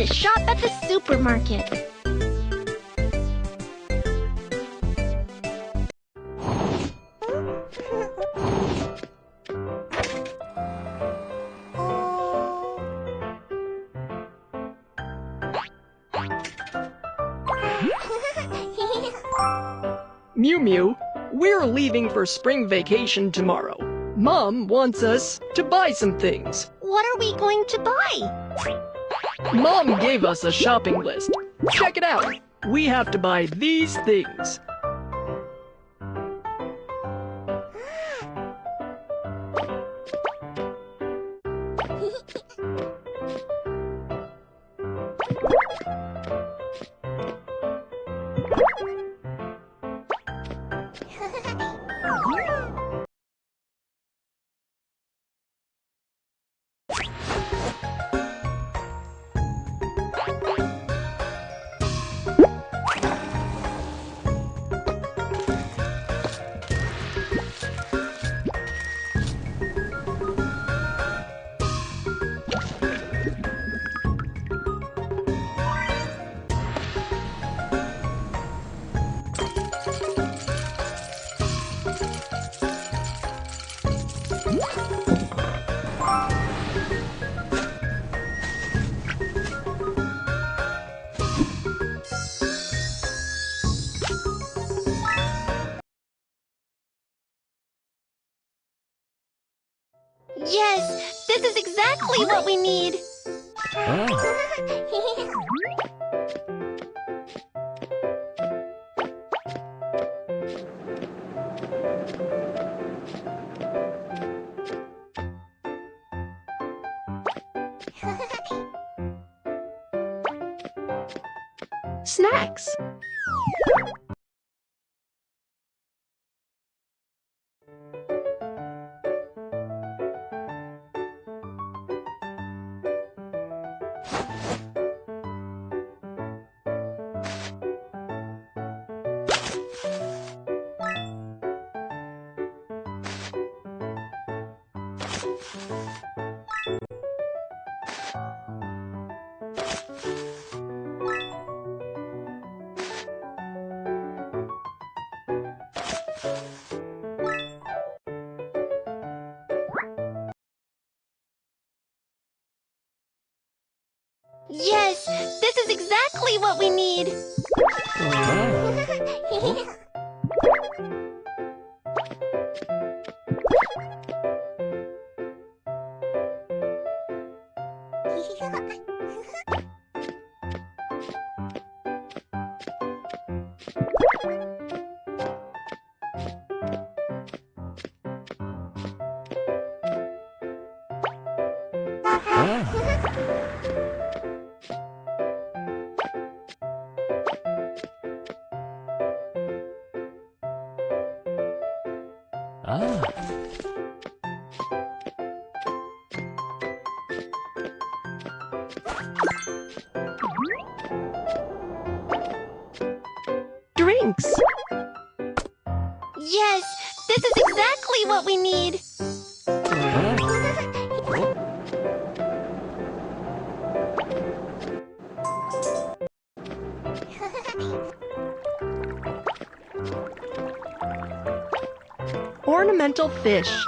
to shop at the supermarket. Miumiu, we're leaving for spring vacation tomorrow. Mom wants us to buy some things. What are we going to buy? Mom gave us a shopping list. Check it out. We have to buy these things. Yes, this is exactly what we need. Snacks. Yes, this is exactly what we need. Drinks. Yes, this is exactly what we need. Ornamental fish.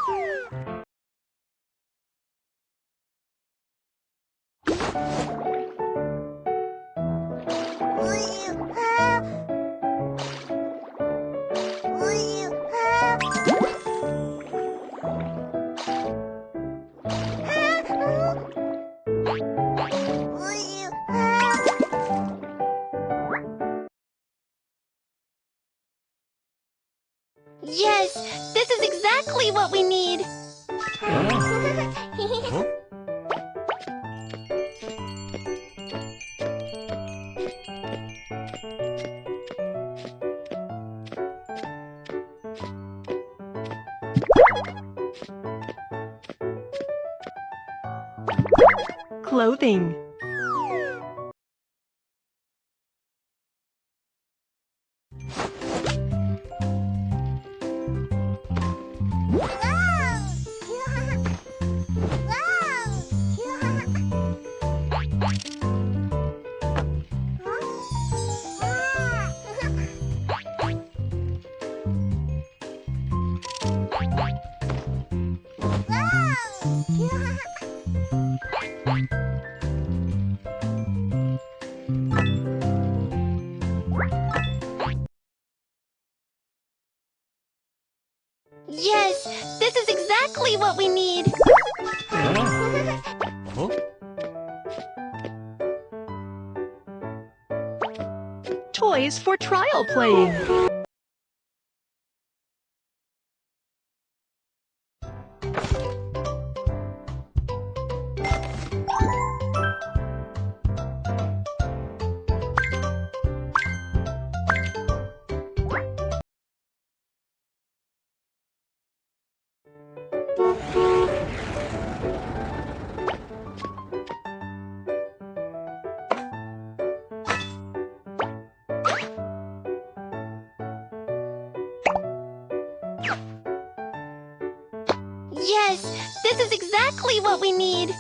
Yes, this is exactly what we need. Clothing. Yes, this is exactly what we need. Toys for trial playing. Yes, this is exactly what we need.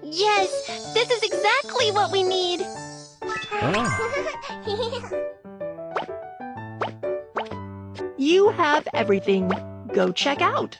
Yes, this is exactly what we need. You have everything. Go check out.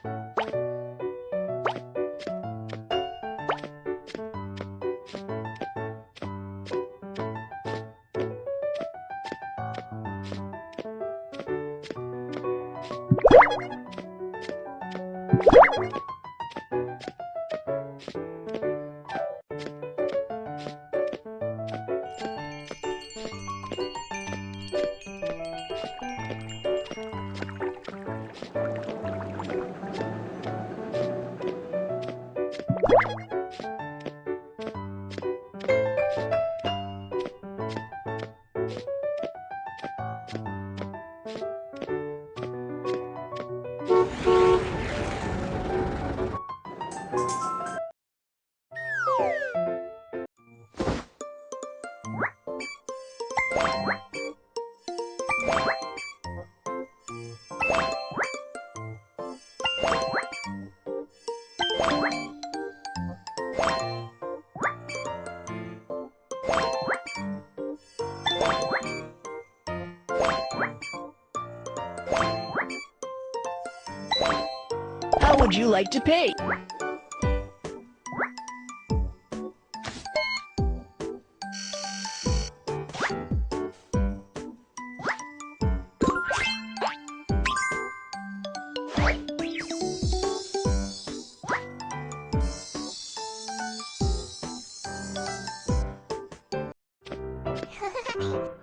would you like to pay?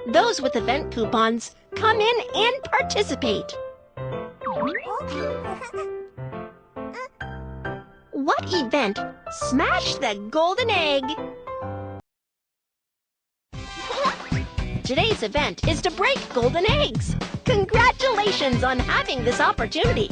Those with event coupons, come in and participate. What event? Smash the golden egg! Today's event is to break golden eggs. Congratulations on having this opportunity.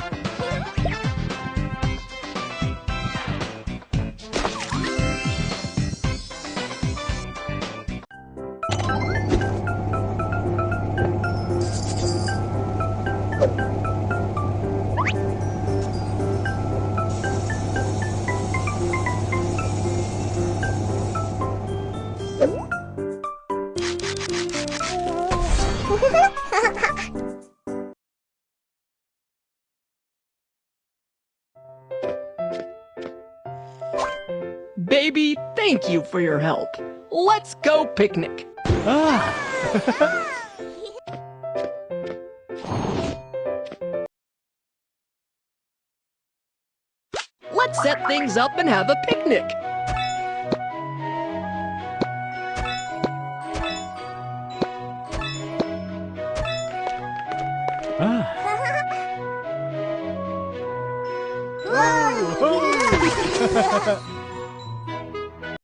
Baby, thank you for your help. Let's go picnic. Let's set things up and have a picnic. Whoa!